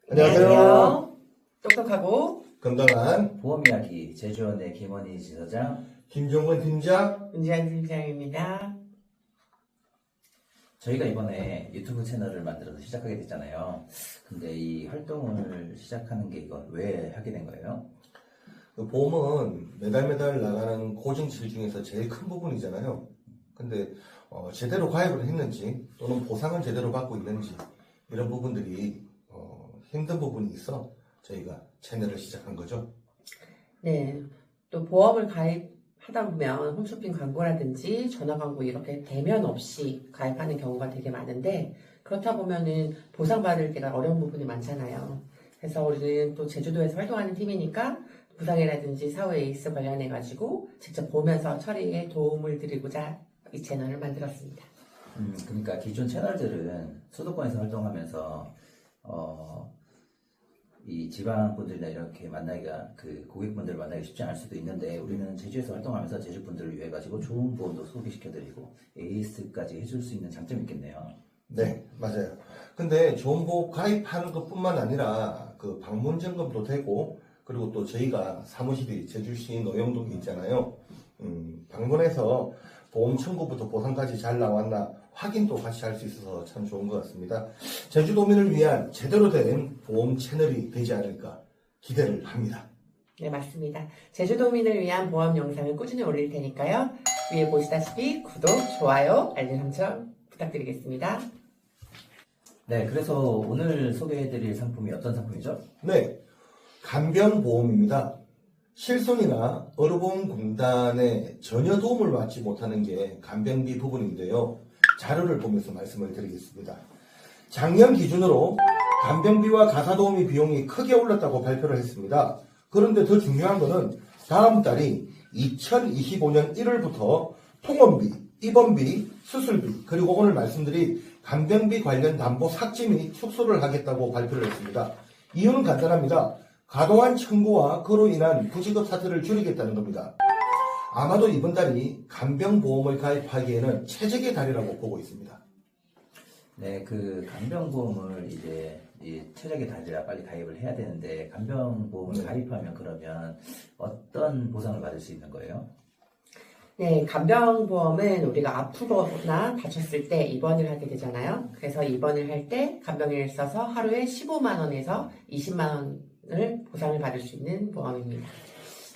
안녕하세요. 똑똑하고 건강한 보험 이야기 제주원의 김원희 지사장, 김종근 팀장. 은지한 팀장입니다. 저희가 이번에 유튜브 채널을 만들어서 시작하게 됐잖아요. 근데 이 활동을 시작하는 게 이거 왜 하게 된 거예요? 그 보험은 매달 나가는 고정칠 중에서 제일 큰 부분이잖아요. 근데 제대로 가입을 했는지 또는 보상을 제대로 받고 있는지 이런 부분들이 힘든 부분이 있어 저희가 채널을 시작한 거죠. 네, 또 보험을 가입하다 보면 홈쇼핑 광고라든지 전화 광고 이렇게 대면 없이 가입하는 경우가 되게 많은데 그렇다 보면은 보상받을 때가 어려운 부분이 많잖아요. 그래서 우리는 또 제주도에서 활동하는 팀이니까 부상이라든지 사후 에이스 관련해가지고 직접 보면서 처리에 도움을 드리고자 이 채널을 만들었습니다. 그러니까 기존 채널들은 수도권에서 활동하면서 이 지방 분들이나 이렇게 만나기가 그 고객분들을 만나기 쉽지 않을 수도 있는데 우리는 제주에서 활동하면서 제주 분들을 위해 가지고 좋은 보험도 소개시켜드리고 에이스까지 해줄 수 있는 장점이 있겠네요. 네, 맞아요. 근데 좋은 보험 가입하는 것뿐만 아니라 그 방문 점검도 되고 그리고 또 저희가 사무실이 제주시 노영동에 있잖아요. 방문해서 보험 청구부터 보상까지 잘 나왔나 확인도 같이 할 수 있어서 참 좋은 것 같습니다. 제주도민을 위한 제대로 된 보험 채널이 되지 않을까 기대를 합니다. 네, 맞습니다. 제주도민을 위한 보험 영상을 꾸준히 올릴 테니까요. 위에 보시다시피 구독, 좋아요, 알림 설정 부탁드리겠습니다. 네, 그래서 오늘 소개해드릴 상품이 어떤 상품이죠? 네, 간병보험입니다. 실손이나 의료보험공단에 전혀 도움을 받지 못하는 게 간병비 부분인데요. 자료를 보면서 말씀을 드리겠습니다. 작년 기준으로 간병비와 가사도우미 비용이 크게 올랐다고 발표를 했습니다. 그런데 더 중요한 것은 다음 달이 2025년 1월부터 통원비, 입원비, 수술비, 그리고 오늘 말씀드린 간병비 관련 담보 삭제 및 축소를 하겠다고 발표를 했습니다. 이유는 간단합니다. 과도한 청구와 그로 인한 부지급 사태를 줄이겠다는 겁니다. 아마도 이번 달이 간병보험을 가입하기에는 최적의 달이라고 보고 있습니다. 네, 그 간병보험을 이제 이 최적의 달이라 빨리 가입을 해야 되는데 간병보험을 가입하면 그러면 어떤 보상을 받을 수 있는 거예요? 네, 간병보험은 우리가 아프거나 다쳤을 때 입원을 하게 되잖아요. 그래서 입원을 할 때 간병인을 써서 하루에 15만 원에서 20만 원을 보상을 받을 수 있는 보험입니다.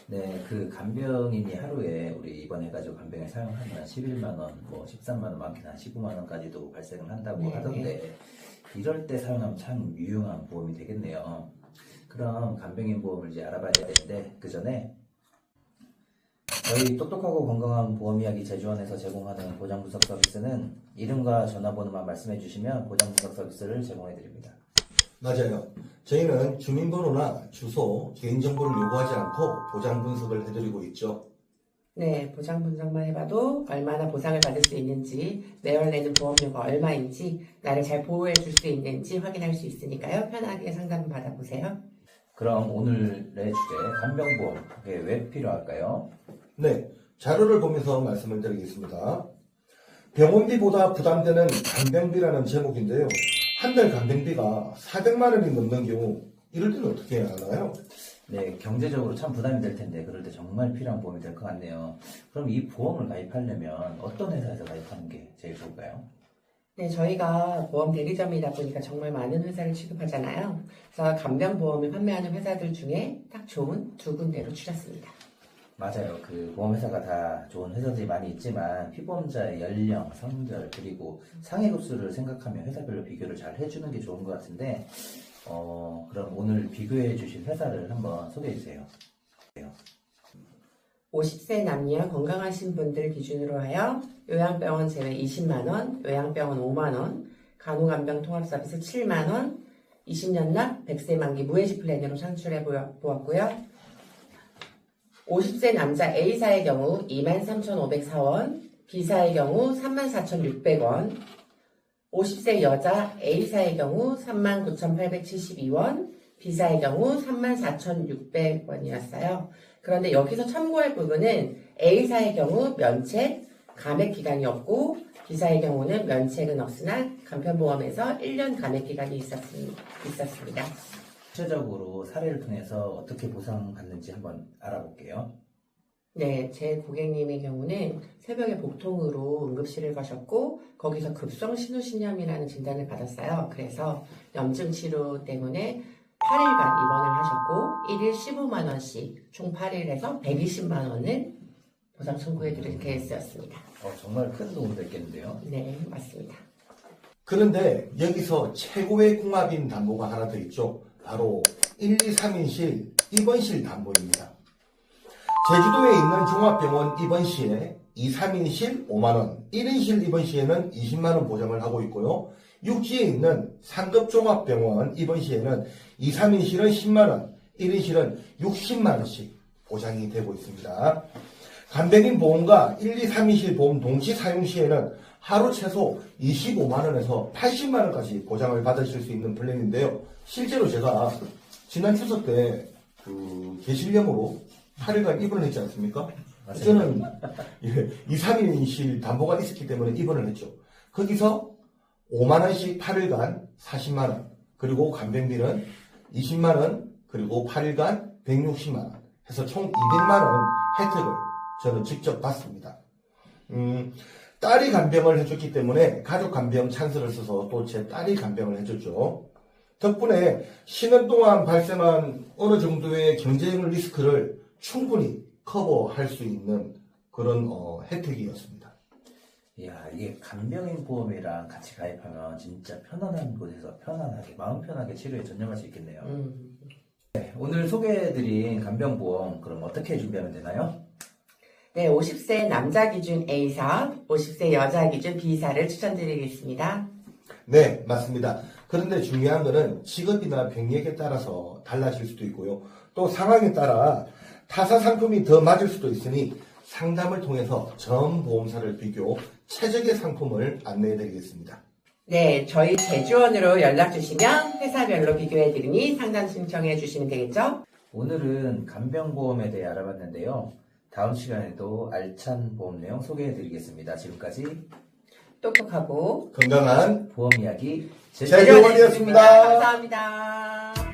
네, 그 간병인이 하루에 우리 입원해가지고 간병을 사용하면 11만 원, 뭐 13만 원, 많게는 한 15만 원까지도 발생을 한다고 네. 하던데 이럴 때 사용하면 참 유용한 보험이 되겠네요. 그럼 간병인 보험을 이제 알아봐야 되는데 그 전에 저희 똑똑하고 건강한 보험 이야기 제주원에서 제공하는 보장 분석 서비스는 이름과 전화번호만 말씀해 주시면 보장 분석 서비스를 제공해 드립니다. 맞아요. 저희는 주민번호나 주소, 개인정보를 요구하지 않고 보장 분석을 해드리고 있죠. 네, 보장 분석만 해봐도 얼마나 보상을 받을 수 있는지, 매월 내는 보험료가 얼마인지, 나를 잘 보호해 줄 수 있는지 확인할 수 있으니까요. 편하게 상담 받아보세요. 그럼 오늘의 주제 간병보험 그게 왜 필요할까요? 네, 자료를 보면서 말씀을 드리겠습니다. 병원비보다 부담되는 간병비라는 제목인데요. 한 달 간병비가 400만 원이 넘는 경우 이럴 때는 어떻게 해야 하나요? 네, 경제적으로 참 부담이 될 텐데 그럴 때 정말 필요한 보험이 될 것 같네요. 그럼 이 보험을 가입하려면 어떤 회사에서 가입하는 게 제일 좋을까요? 네, 저희가 보험 대리점이다 보니까 정말 많은 회사를 취급하잖아요. 그래서 간병보험을 판매하는 회사들 중에 딱 좋은 두 군데로 추렸습니다. 맞아요. 그 보험회사가 다 좋은 회사들이 많이 있지만 피보험자의 연령, 성별 그리고 상해급수를 생각하면 회사별로 비교를 잘 해주는 게 좋은 것 같은데 그럼 오늘 비교해 주실 회사를 한번 소개해 주세요. 50세 남녀 건강하신 분들 기준으로 하여 요양병원 제외 20만원, 요양병원 5만원, 간호간병 통합서비스 7만원, 20년 납 100세 만기 무해지 플랜으로 창출해 보았고요. 50세 남자 A사의 경우 23,504원, B사의 경우 34,600원, 50세 여자 A사의 경우 39,872원, B사의 경우 34,600원이었어요. 그런데 여기서 참고할 부분은 A사의 경우 면책, 감액 기간이 없고 비사의 경우는 면책은 없으나 간편보험에서 1년 감액 기간이 있었습니다. 구체적으로 사례를 통해서 어떻게 보상받는지 한번 알아볼게요. 네, 제 고객님의 경우는 새벽에 복통으로 응급실을 가셨고 거기서 급성 신우신염이라는 진단을 받았어요. 그래서 염증 치료 때문에 8일간 입원을 하셨고 1일 15만 원씩 총 8일에서 120만 원을 보상 청구해 드릴 케이스였습니다. 정말 큰 도움이 됐겠는데요. 네, 맞습니다. 그런데 여기서 최고의 궁합인 담보가 하나 더 있죠. 바로 1, 2, 3인실 입원실 담보입니다. 제주도에 있는 종합병원 입원 시에 2, 3인실 5만원, 1인실 입원 시에는 20만원 보장을 하고 있고요. 육지에 있는 상급 종합병원 입원 시에는 2, 3인실은 10만원, 1인실은 60만원씩 보장이 되고 있습니다. 간병인 보험과 1, 2, 3인실 보험 동시 사용 시에는 하루 최소 25만원에서 80만원까지 보장을 받으실 수 있는 플랜인데요. 실제로 제가 지난 추석 때 개실염으로 8일간 입원을 했지 않습니까? 맞아요. 저는 2, 3인실 담보가 있었기 때문에 입원을 했죠. 거기서 5만원씩 8일간 40만원, 그리고 간병비는 20만원, 그리고 8일간 160만원 해서 총 200만원 혜택을 저는 직접 받습니다. 딸이 간병을 해줬기 때문에 가족 간병 찬스를 써서 또 제 딸이 간병을 해줬죠. 덕분에 쉬는 동안 발생한 어느 정도의 경제적 리스크를 충분히 커버할 수 있는 그런 혜택이었습니다. 이야, 이게 간병인 보험이랑 같이 가입하면 진짜 편안한 곳에서 편안하게, 마음 편하게 치료에 전념할 수 있겠네요. 네, 오늘 소개해드린 간병보험 그럼 어떻게 준비하면 되나요? 네, 50세 남자 기준 A사, 50세 여자 기준 B사를 추천드리겠습니다. 네, 맞습니다. 그런데 중요한 거는 직업이나 병력에 따라서 달라질 수도 있고요. 또 상황에 따라 타사 상품이 더 맞을 수도 있으니 상담을 통해서 전 보험사를 비교, 최적의 상품을 안내해 드리겠습니다. 네, 저희 제주원으로 연락 주시면 회사별로 비교해 드리니 상담 신청해 주시면 되겠죠? 오늘은 간병보험에 대해 알아봤는데요. 다음 시간에도 알찬 보험 내용 소개해 드리겠습니다. 지금까지 똑똑하고 건강한 보험 이야기 제주원이었습니다. 감사합니다.